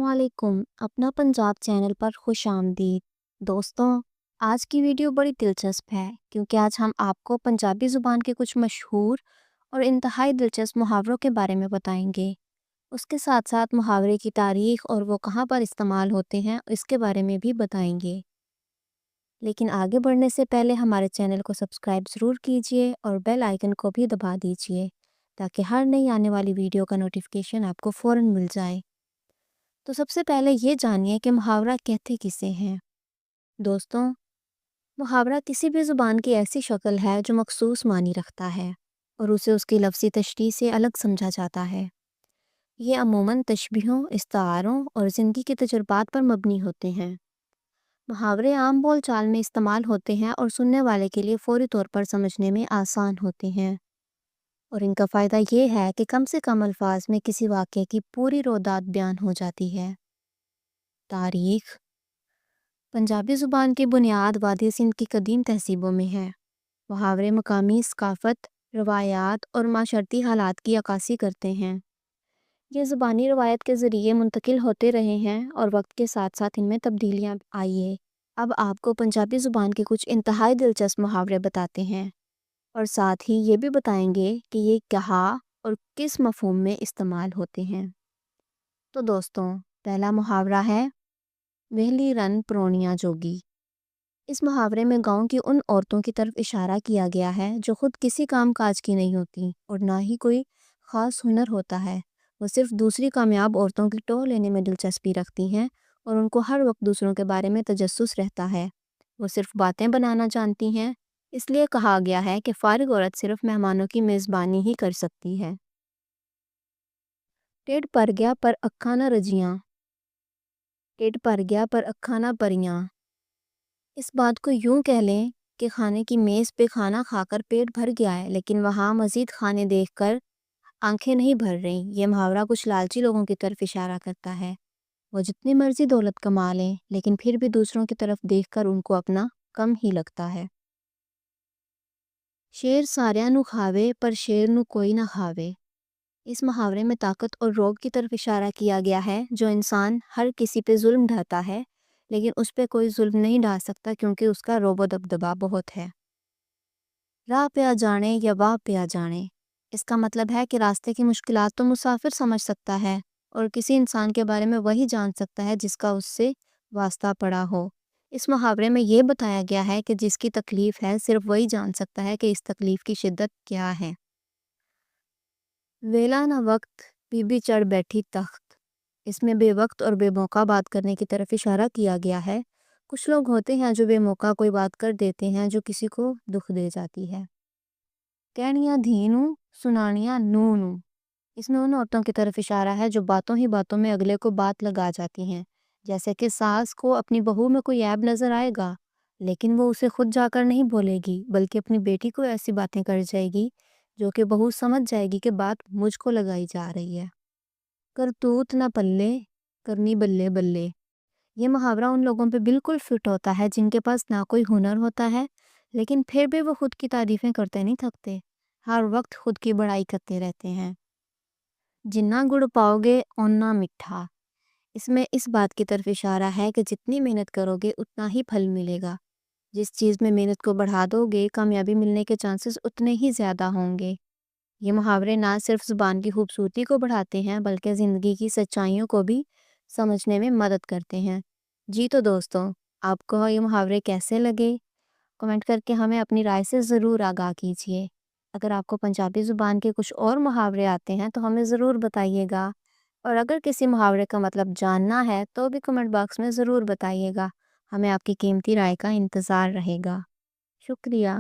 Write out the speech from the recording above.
वालेकुम, अपना पंजाब चैनल पर खुश आमदीद। दोस्तों, आज की वीडियो बड़ी दिलचस्प है क्योंकि आज हम आपको पंजाबी ज़ुबान के कुछ मशहूर और इंतहाई दिलचस्प मुहावरों के बारे में बताएंगे। उसके साथ साथ मुहावरे की तारीख और वो कहाँ पर इस्तेमाल होते हैं इसके बारे में भी बताएंगे। लेकिन आगे बढ़ने से पहले हमारे चैनल को सब्सक्राइब ज़रूर कीजिए और बेल आइकन को भी दबा दीजिए ताकि हर नई आने वाली वीडियो का नोटिफिकेशन आपको फ़ौरन मिल जाए। तो सबसे पहले ये जानिए कि मुहावरा कहते किसे हैं। दोस्तों, मुहावरा किसी भी ज़ुबान की ऐसी शक्ल है जो मखसूस मानी रखता है और उसे उसकी लफ्ज़ी तशरीह से अलग समझा जाता है। ये अमूमन तशबीहों, इस्तारों और ज़िंदगी के तजुर्बात पर मबनी होते हैं। मुहावरे आम बोल चाल में इस्तेमाल होते हैं और सुनने वाले के लिए फ़ौरी तौर पर समझने में आसान होते हैं। और इनका फ़ायदा ये है कि कम से कम अल्फाज में किसी वाक़े की पूरी रोदात बयान हो जाती है। तारीख़ पंजाबी ज़ुबान की बुनियाद वादी सिंध की कदीम तहज़ीबों में है। मुहावरे मकामी सकाफ़त, रवायात और माशरती हालात की अक्कासी करते हैं। ये ज़ुबानी रवायत के ज़रिए मुंतकिल होते रहे हैं और वक्त के साथ साथ इनमें तब्दीलियाँ आई है। अब आपको पंजाबी ज़ुबान के कुछ इंतहाई दिलचस्प मुहावरे बताते हैं और साथ ही ये भी बताएंगे कि ये कहाँ और किस मफ़हूम में इस्तेमाल होते हैं। तो दोस्तों, पहला मुहावरा है वेहली रन प्रोनिया जोगी। इस मुहावरे में गांव की उन औरतों की तरफ इशारा किया गया है जो खुद किसी काम काज की नहीं होती और ना ही कोई ख़ास हुनर होता है। वो सिर्फ दूसरी कामयाब औरतों की टोह लेने में दिलचस्पी रखती हैं और उनको हर वक्त दूसरों के बारे में तजस्सुस रहता है। वो सिर्फ बातें बनाना जानती हैं, इसलिए कहा गया है कि फ़ारिग औरत सिर्फ मेहमानों की मेज़बानी ही कर सकती है। टेढ़ पर गया पर अक्खा न रजियाँ। टेढ़ पर गया पर अक्खा न परियाँ। इस बात को यूं कह लें कि खाने की मेज़ पे खाना खाकर पेट भर गया है, लेकिन वहाँ मज़ीद खाने देखकर आंखें नहीं भर रहीं। ये मुहावरा कुछ लालची लोगों की तरफ इशारा करता है। वो जितनी मर्जी दौलत कमा लें, लेकिन फिर भी दूसरों की तरफ देखकर उनको अपना कम ही लगता है। शेर सारिਆਂ ਨੂੰ खावे पर शेर ਨੂੰ कोई ना खावे। इस मुहावरे में ताकत और रौब की तरफ इशारा किया गया है। जो इंसान हर किसी पे जुल्म ढाता है, लेकिन उस पे कोई जुल्म नहीं ढा सकता क्योंकि उसका रोब दबदबा बहुत है। राह पे आ जाने या वाह पे आ जाने, इसका मतलब है कि रास्ते की मुश्किलात तो मुसाफिर समझ सकता है और किसी इंसान के बारे में वही जान सकता है जिसका उससे वास्ता पड़ा हो। इस मुहावरे में ये बताया गया है कि जिसकी तकलीफ़ है सिर्फ वही जान सकता है कि इस तकलीफ़ की शिद्दत क्या है। वेला ना वक्त बीबी चढ़ बैठी तख्त। इसमें बेवक्त और बेमौका बात करने की तरफ इशारा किया गया है। कुछ लोग होते हैं जो बेमौका कोई बात कर देते हैं जो किसी को दुख दे जाती है। कहनिया धीनू, सुनानिया नू नू। इसमें उन औरतों की तरफ इशारा है जो बातों ही बातों में अगले को बात लगा जाती हैं। जैसे कि सास को अपनी बहू में कोई ऐब नज़र आएगा, लेकिन वो उसे खुद जाकर नहीं बोलेगी बल्कि अपनी बेटी को ऐसी बातें कर जाएगी जो कि बहू समझ जाएगी कि बात मुझको लगाई जा रही है। करतूत ना पल्ले, करनी बल्ले बल्ले। ये मुहावरा उन लोगों पे बिल्कुल फिट होता है जिनके पास ना कोई हुनर होता है, लेकिन फिर भी वो खुद की तारीफ़ें करते नहीं थकते। हर वक्त खुद की बड़ाई करते रहते हैं। जिन्ना गुड़ पाओगे ओना मिठा। इसमें इस बात की तरफ इशारा है कि जितनी मेहनत करोगे उतना ही फल मिलेगा। जिस चीज़ में मेहनत को बढ़ा दोगे, कामयाबी मिलने के चांसेस उतने ही ज़्यादा होंगे। ये मुहावरे ना सिर्फ ज़ुबान की खूबसूरती को बढ़ाते हैं बल्कि ज़िंदगी की सच्चाइयों को भी समझने में मदद करते हैं। जी तो दोस्तों, आपको ये मुहावरे कैसे लगे? कमेंट करके हमें अपनी राय से ज़रूर आगाह कीजिए। अगर आपको पंजाबी ज़ुबान के कुछ और मुहावरे आते हैं तो हमें ज़रूर बताइएगा। और अगर किसी मुहावरे का मतलब जानना है तो भी कमेंट बॉक्स में ज़रूर बताइएगा। हमें आपकी कीमती राय का इंतज़ार रहेगा। शुक्रिया।